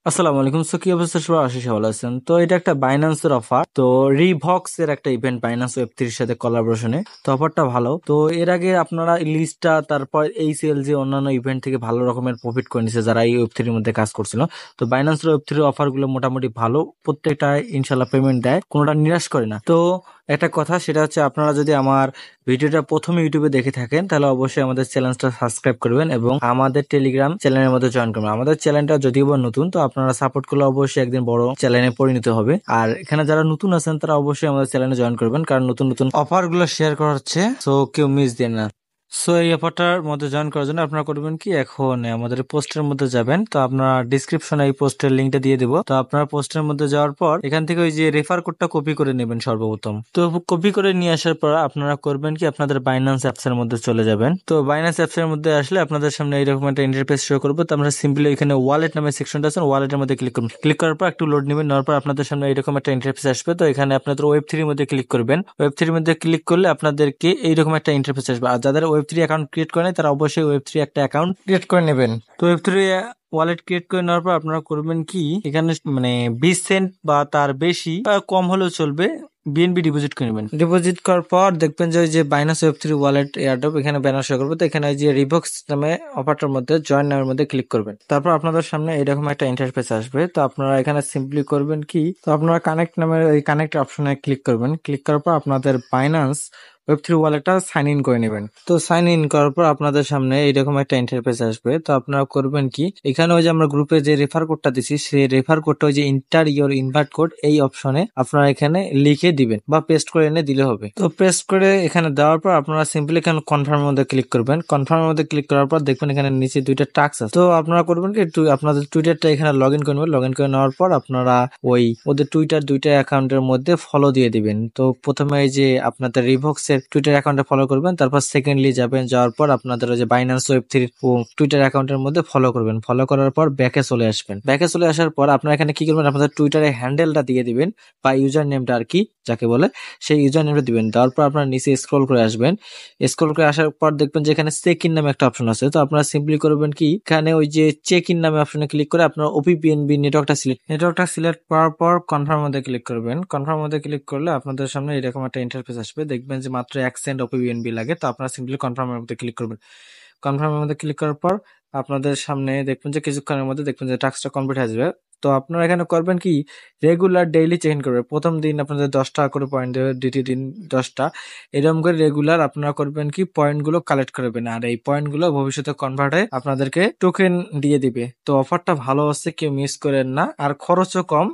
আসসালামু আলাইকুম। সো কি অবস্থা সবার, আশিস ভালো আছেন? তো এটা একটা বাইন্যান্সের অফার। তো রিভক্স এর একটা ইভেন্ট বাইন্যান্স ওয়েব3 এর সাথে কোলাবোরেশনে। তো অফারটা ভালো। তো এর আগে আপনারা লিস্টটা, তারপর এইচএল যে অন্যান্য ইভেন্ট থেকে ভালো রকমের প্রফিট করে নিছে যারা এই ওয়েব3 এর মধ্যে কাজ করছিল। তো বাইন্যান্সের ওয়েব3 অফার গুলো মোটামুটি ভালো, প্রত্যেকটা ইনশাল্লাহ পেমেন্ট দেয়, কোনোটা নিরাশ করে না। তো একটা কথা, সেটা হচ্ছে আপনারা যদি আমার ভিডিওটা প্রথমে ইউটিউবে দেখে থাকেন তাহলে অবশ্যই আমাদের চ্যানেলটা সাবস্ক্রাইব করবেন এবং আমাদের টেলিগ্রাম চ্যানেলের মধ্যে জয়েন করবেন। আমাদের চ্যানেলটা যদিও বা নতুন, তো আপনারা সাপোর্ট করলে অবশ্যই একদিন বড় চ্যানেলে পরিণত হবে। আর এখানে যারা নতুন আছেন তারা অবশ্যই আমাদের চ্যানেলে জয়েন করবেন, কারণ নতুন নতুন অফার গুলো শেয়ার করা হচ্ছে, সো কেউ মিস দেন না। সো এই অফারটার মধ্যে জয়েন করার জন্য আপনারা করবেন কি, এখন আমাদের পোস্টের মধ্যে যাবেন। তো আপনারা ডিসক্রিপশনে এই পোস্টের লিঙ্কটা দিয়ে দিব। তো আপনারা পোস্টের মধ্যে যাওয়ার পর এখান থেকে ওই যে রেফার কোডটা কপি করে নেবেন সর্বপ্রথম। তো কপি করে নিয়ে আসার পর আপনারা করবেন কি, আপনাদের বাইন্যান্স অ্যাপস এর মধ্যে চলে যাবেন। তো বাইন্যান্স অ্যাপস এর মধ্যে আসলে আপনাদের সামনে এইরকম একটা ইন্টারফেস শো করবে। তো আমরা সিম্পলি এখানে ওয়ালেট নামে সেকশনটা আছে, ওয়ালেটের মধ্যে ক্লিক করুন। ক্লিক করার পর একটু লোড নেবেন, নেওয়ার পর আপনাদের সামনে এইরকম একটা ইন্টারফেস আসবে। তো এখানে আপনাদের ওয়েব3 এর মধ্যে ক্লিক করবেন। ওয়েব3 এর মধ্যে ক্লিক করলে আপনাদেরকে এইরকম একটা ইন্টারফেস আসবে। আর যাদের ওয়েব3 অ্যাকাউন্ট ক্রিয়েট করে তারা অবশ্যই ওয়েব3 একটা অ্যাকাউন্ট ক্রিয়েট করে নেবেন। তো ওয়েব3 ওয়ালেট ক্রিয়েট করে নেওয়ার পর আপনারা করবেন কি, এখানে মানে 20 সেন্ট বা তার বেশি বা কম হলেও চলবে, বিএনবি ডিপোজিট করে নেবেন। ডিপোজিট করার পর দেখবেন যে ওই যে বাইনান্স ওয়েব3 ওয়ালেট এয়ারড্রপ এখানে ব্যানার শো করবে। তো এখানে ওই যে রিবক্স নামে অফারটার মধ্যে জয়েন নামের মধ্যে ক্লিক করবেন। তারপর আপনাদের সামনে এরকম একটা ইন্টারফেস আসবে। তো আপনারা এখানে সিম্পলি করবেন কি, তো আপনারা কানেক্ট নামের এই কানেক্ট অপশনে ক্লিক করবেন। ক্লিক করার পর আপনাদের বাইনান্স ওয়েব3 ওয়ালেটটা সাইন ইন করে নেবেন। তো সাইন ইন করার পর আপনাদের সামনে এইরকম একটা ইন্টারফেস আসবে। তো আপনারা করবেন কি, এখানে ওই যে আমরা গ্রুপে যে রেফার কোডটা দিছি সেই রেফার কোডটা ওই যে ইন্টার ইওর ইনভার্ট কোড এই অপশনে আপনারা এখানে লিখে দিবেন বা পেস্ট করে এনে দিলে হবে। তো পেস্ট করে এখানে দেওয়ার পর আপনারা সিম্পলি এখানে কনফার্মের মধ্যে ক্লিক করবেন। কনফার্মের মধ্যে ক্লিক করার পর দেখবেন এখানে নিচে দুইটা টাস্ক আছে। তো আপনারা করবেন কি, আপনাদের টুইটারটা এখানে লগ ইন করবেন। লগ ইন করে নেওয়ার পর আপনারা ওই ওদের টুইটার দুইটা অ্যাকাউন্টের মধ্যে ফলো দিয়ে দিবেন। তো প্রথমে এই যে আপনাদের রিভক্সের টুইটার অ্যাকাউন্টে ফলো করবেন, তারপর সেকেন্ডলি যাবেন, যাওয়ার পর আপনাদের ওই যে বাইন্যান্স ওয়েব3 টুইটার অ্যাকাউন্টের মধ্যে ফলো করবেন। ফলো করার পর ব্যাকে চলে আসবেন। ব্যাকে চলে আসার পর আপনারা এখানে কি করবেন, আপনাদের টুইটারের হ্যান্ডেলটা দিয়ে দিবেন বা ইউজার নেমটা আর কি যাকে বলে, সেই ইউজার নেমটা দিবেন। দেওয়ার পর আপনারা নিচে স্ক্রল করে আসবেন। স্ক্রল করে আসার পর দেখবেন যে এখানে চেক ইন নামে একটা অপশন আছে। তো আপনারা সিম্পলি করবেন কি, এখানে ওই যে চেক ইন নামে অপশনে ক্লিক করে আপনার ওপিবিএনবি নেটওয়ার্কটা সিলেক্ট করার পর কনফার্ম মধ্যে ক্লিক করবেন। কনফার্ম মধ্যে ক্লিক করলে আপনাদের সামনে এরকম একটা ইন্টারফেস আসবে। দেখবেন যে মাত্র 1 সেন্ট ওপিবিএনবি লাগে। তো আপনারা সিম্পলি কনফার্মের মধ্যে ক্লিক করবেন। কনফার্মের মধ্যে ক্লিক করার পর আপনাদের সামনে দেখবেন যে কিছুক্ষণের মধ্যে দেখবেন যে টাস্কটা কমপ্লিট হয়ে যাবে। তো আপনারা এখানে করবেন কি, রেগুলার ডেইলি চেক ইন করবে। প্রথম দিন আপনাদের 10 টাকা করে পয়েন্ট দেবে, দ্বিতীয় দিন 10টা, এরকম করে রেগুলার আপনারা করবেন কি, পয়েন্ট গুলো কালেক্ট করবেন। আর এই পয়েন্ট গুলো ভবিষ্যতে কনভার্ট হয়ে আপনাদেরকে টোকেন দিয়ে দিবে। তো অফারটা ভালো হচ্ছে, কেউ মিস করেন না, আর খরচও কম।